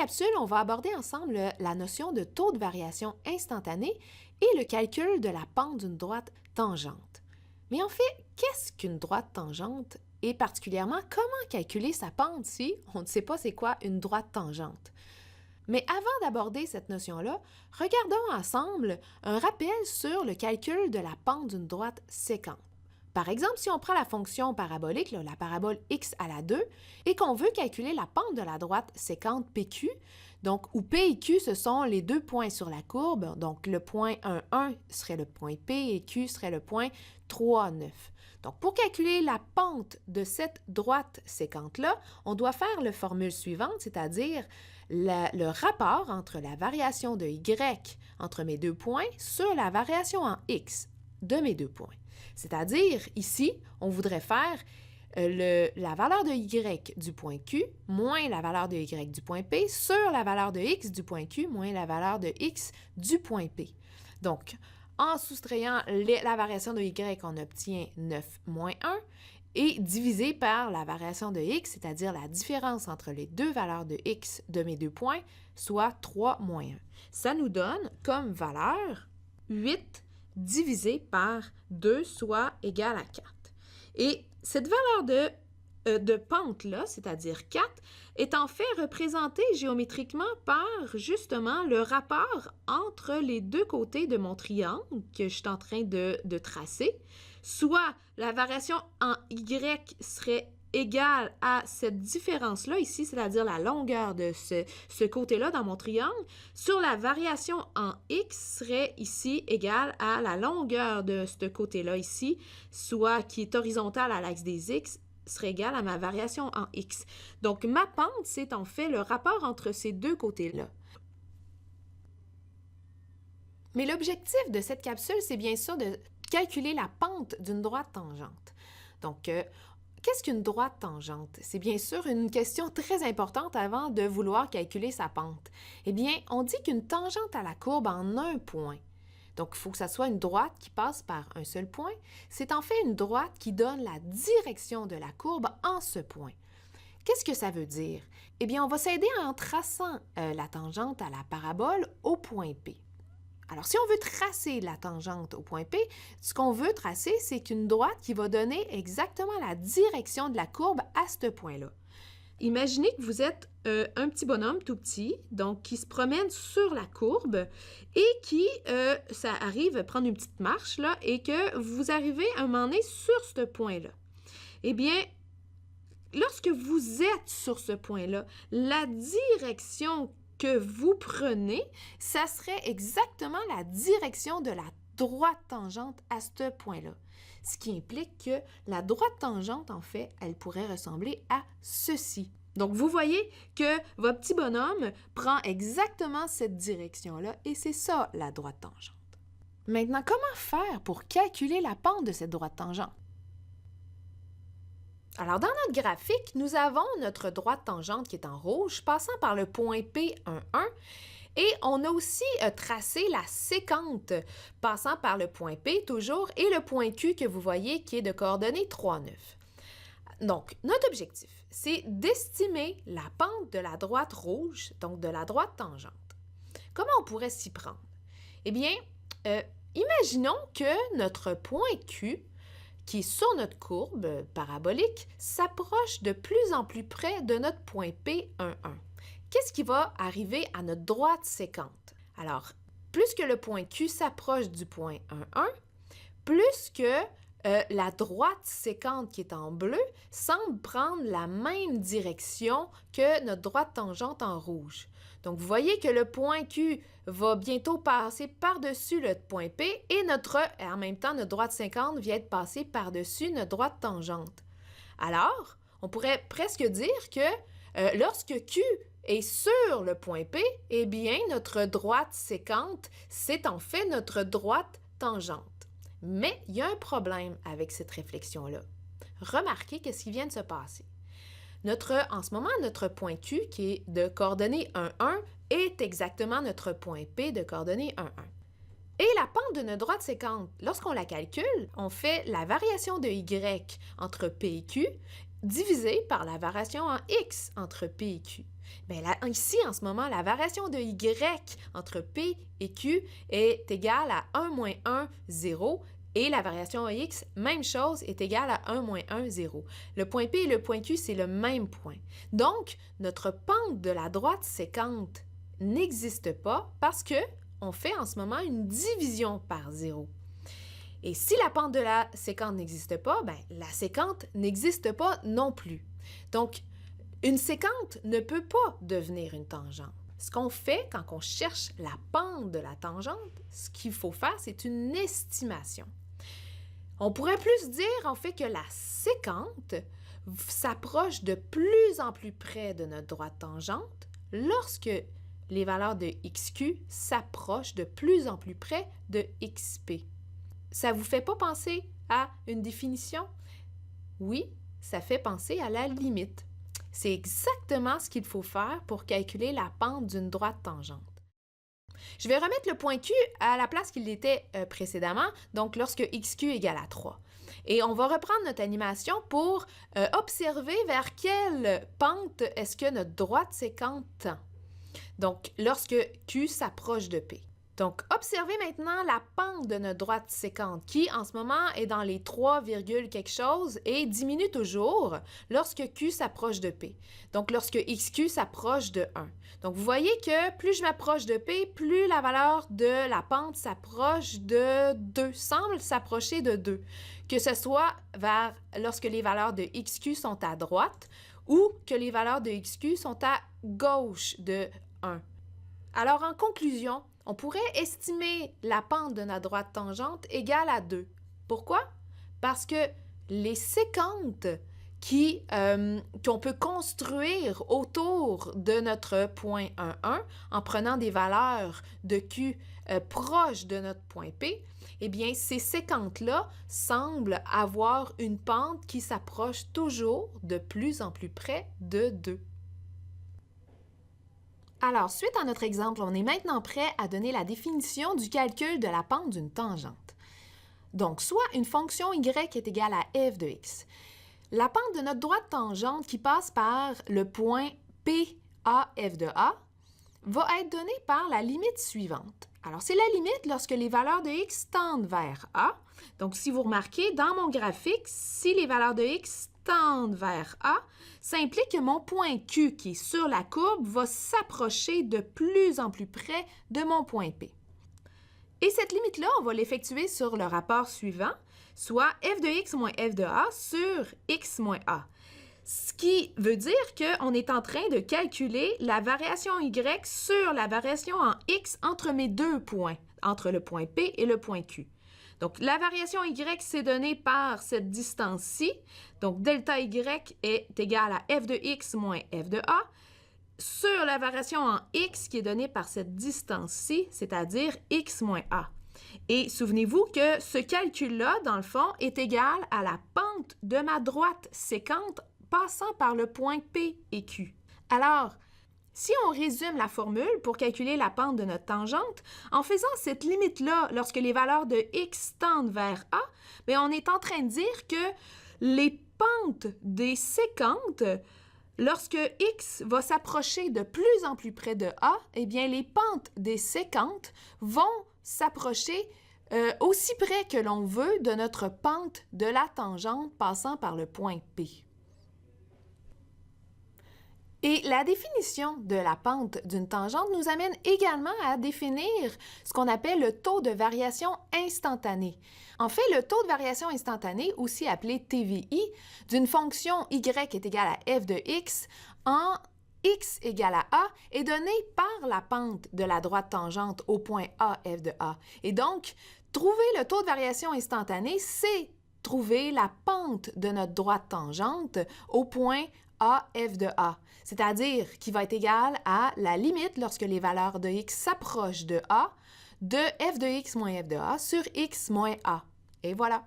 capsule, on va aborder ensemble la notion de taux de variation instantané et le calcul de la pente d'une droite tangente. Mais en fait, qu'est-ce qu'une droite tangente et particulièrement comment calculer sa pente si on ne sait pas c'est quoi une droite tangente? Mais avant d'aborder cette notion-là, regardons ensemble un rappel sur le calcul de la pente d'une droite sécante. Par exemple, si on prend la fonction parabolique, la parabole x à la 2, et qu'on veut calculer la pente de la droite sécante PQ, donc où P et Q, ce sont les deux points sur la courbe, donc le point 1, 1 serait le point P et Q serait le point 3, 9. Donc, pour calculer la pente de cette droite sécante-là, on doit faire la formule suivante, c'est-à-dire le rapport entre la variation de y entre mes deux points sur la variation en x de mes deux points. C'est-à-dire, ici, on voudrait faire la valeur de y du point Q moins la valeur de y du point P sur la valeur de x du point Q moins la valeur de x du point P. Donc, en soustrayant la variation de y, on obtient 9 moins 1 et divisé par la variation de x, c'est-à-dire la différence entre les deux valeurs de x de mes deux points, soit 3 moins 1. Ça nous donne comme valeur 8 divisé par 2, soit égal à 4. Et cette valeur de pente-là, c'est-à-dire 4, est en fait représentée géométriquement par justement le rapport entre les deux côtés de mon triangle que je suis en train de tracer, soit la variation en y serait égale à cette différence-là ici, c'est-à-dire la longueur de ce côté-là dans mon triangle, sur la variation en x serait ici égale à la longueur de ce côté-là ici, soit qui est horizontale à l'axe des x, serait égale à ma variation en x. Donc, ma pente, c'est en fait le rapport entre ces deux côtés-là. Mais l'objectif de cette capsule, c'est bien sûr de calculer la pente d'une droite tangente. Donc, qu'est-ce qu'une droite tangente? C'est bien sûr une question très importante avant de vouloir calculer sa pente. Eh bien, on dit qu'une tangente à la courbe en un point, donc il faut que ça soit une droite qui passe par un seul point, c'est en fait une droite qui donne la direction de la courbe en ce point. Qu'est-ce que ça veut dire? Eh bien, on va s'aider en traçant la tangente à la parabole au point P. Alors, si on veut tracer la tangente au point P, ce qu'on veut tracer, c'est une droite qui va donner exactement la direction de la courbe à ce point-là. Imaginez que vous êtes un petit bonhomme tout petit, donc qui se promène sur la courbe et qui, ça arrive à prendre une petite marche, là, et que vous arrivez à un moment donné sur ce point-là. Eh bien, lorsque vous êtes sur ce point-là, la direction que vous prenez, ça serait exactement la direction de la droite tangente à ce point-là. Ce qui implique que la droite tangente, en fait, elle pourrait ressembler à ceci. Donc, vous voyez que votre petit bonhomme prend exactement cette direction-là et c'est ça, la droite tangente. Maintenant, comment faire pour calculer la pente de cette droite tangente? Alors, dans notre graphique, nous avons notre droite tangente qui est en rouge, passant par le point P11, et on a aussi tracé la sécante, passant par le point P toujours, et le point Q que vous voyez qui est de coordonnées 3, 9. Donc, notre objectif, c'est d'estimer la pente de la droite rouge, donc de la droite tangente. Comment on pourrait s'y prendre? Eh bien, imaginons que notre point Q, qui est sur notre courbe parabolique, s'approche de plus en plus près de notre point P11. Qu'est-ce qui va arriver à notre droite sécante? Alors, plus que le point Q s'approche du point 1,1, plus que la droite sécante qui est en bleu semble prendre la même direction que notre droite tangente en rouge. Donc, vous voyez que le point Q va bientôt passer par-dessus le point P et en même temps, notre droite sécante vient de passer par-dessus notre droite tangente. Alors, on pourrait presque dire que lorsque Q est sur le point P, eh bien, notre droite sécante, c'est en fait notre droite tangente. Mais il y a un problème avec cette réflexion-là. Remarquez qu'est-ce qui vient de se passer. En ce moment, notre point Q, qui est de coordonnées 1, 1, est exactement notre point P de coordonnées 1, 1. Et la pente de notre droite sécante, lorsqu'on la calcule, on fait la variation de Y entre P et Q divisée par la variation en X entre P et Q. Bien, là, ici, en ce moment, la variation de y entre P et Q est égale à 1 moins 1, 0, et la variation x, même chose, est égale à 1 moins 1, 0. Le point P et le point Q, c'est le même point. Donc, notre pente de la droite sécante n'existe pas parce qu'on fait en ce moment une division par 0. Et si la pente de la sécante n'existe pas, bien, la sécante n'existe pas non plus. Donc, une sécante ne peut pas devenir une tangente. Ce qu'on fait quand on cherche la pente de la tangente, ce qu'il faut faire, c'est une estimation. On pourrait plus dire en fait que la sécante s'approche de plus en plus près de notre droite tangente lorsque les valeurs de xq s'approchent de plus en plus près de xp. Ça vous fait pas penser à une définition? Oui, ça fait penser à la limite. C'est exactement ce qu'il faut faire pour calculer la pente d'une droite tangente. Je vais remettre le point Q à la place qu'il était précédemment, donc lorsque xq égale à 3. Et on va reprendre notre animation pour observer vers quelle pente est-ce que notre droite sécante tend. Donc, lorsque Q s'approche de P. Donc, observez maintenant la pente de notre droite sécante qui, en ce moment, est dans les 3, quelque chose et diminue toujours lorsque Q s'approche de P. Donc, lorsque XQ s'approche de 1. Donc, vous voyez que plus je m'approche de P, plus la valeur de la pente s'approche de 2, semble s'approcher de 2. Que ce soit lorsque les valeurs de XQ sont à droite ou que les valeurs de XQ sont à gauche de 1. Alors, en conclusion, on pourrait estimer la pente de notre droite tangente égale à 2. Pourquoi? Parce que les sécantes qu'on peut construire autour de notre point 1, 1, en prenant des valeurs de Q proches de notre point P, eh bien, ces sécantes-là semblent avoir une pente qui s'approche toujours de plus en plus près de 2. Alors, suite à notre exemple, on est maintenant prêt à donner la définition du calcul de la pente d'une tangente. Donc, soit une fonction y est égale à f de x. La pente de notre droite tangente qui passe par le point PAF de A va être donnée par la limite suivante. Alors, c'est la limite lorsque les valeurs de x tendent vers A. Donc, si vous remarquez, dans mon graphique, si les valeurs de x tendent vers A, ça implique que mon point Q qui est sur la courbe va s'approcher de plus en plus près de mon point P. Et cette limite-là, on va l'effectuer sur le rapport suivant, soit f de x moins f de a sur x moins a. Ce qui veut dire qu'on est en train de calculer la variation y sur la variation en x entre mes deux points, entre le point P et le point Q. Donc, la variation y, c'est donné par cette distance-ci. Donc, delta y est égal à f de x moins f de a sur la variation en x qui est donnée par cette distance-ci, c'est-à-dire x moins a. Et souvenez-vous que ce calcul-là, dans le fond, est égal à la pente de ma droite sécante passant par le point P et Q. Alors, si on résume la formule pour calculer la pente de notre tangente, en faisant cette limite-là, lorsque les valeurs de x tendent vers A, bien, on est en train de dire que les pentes des sécantes, lorsque x va s'approcher de plus en plus près de A, eh bien, les pentes des sécantes vont s'approcher aussi près que l'on veut de notre pente de la tangente passant par le point P. Et la définition de la pente d'une tangente nous amène également à définir ce qu'on appelle le taux de variation instantanée. En fait, le taux de variation instantanée, aussi appelé TVI, d'une fonction y est égale à f de x en x égale à a, est donné par la pente de la droite tangente au point A, f de a. Et donc, trouver le taux de variation instantanée, c'est trouver la pente de notre droite tangente au point A, f de a, c'est-à-dire qui va être égal à la limite lorsque les valeurs de x s'approchent de a, de f de x moins f de a sur x moins a. Et voilà.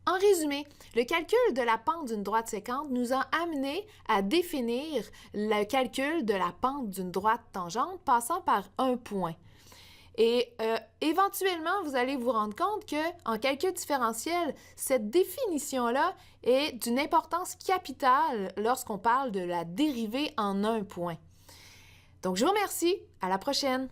En résumé, le calcul de la pente d'une droite sécante nous a amené à définir le calcul de la pente d'une droite tangente passant par un point. Et éventuellement, vous allez vous rendre compte qu'en calcul différentiel, cette définition-là est d'une importance capitale lorsqu'on parle de la dérivée en un point. Donc, je vous remercie. À la prochaine!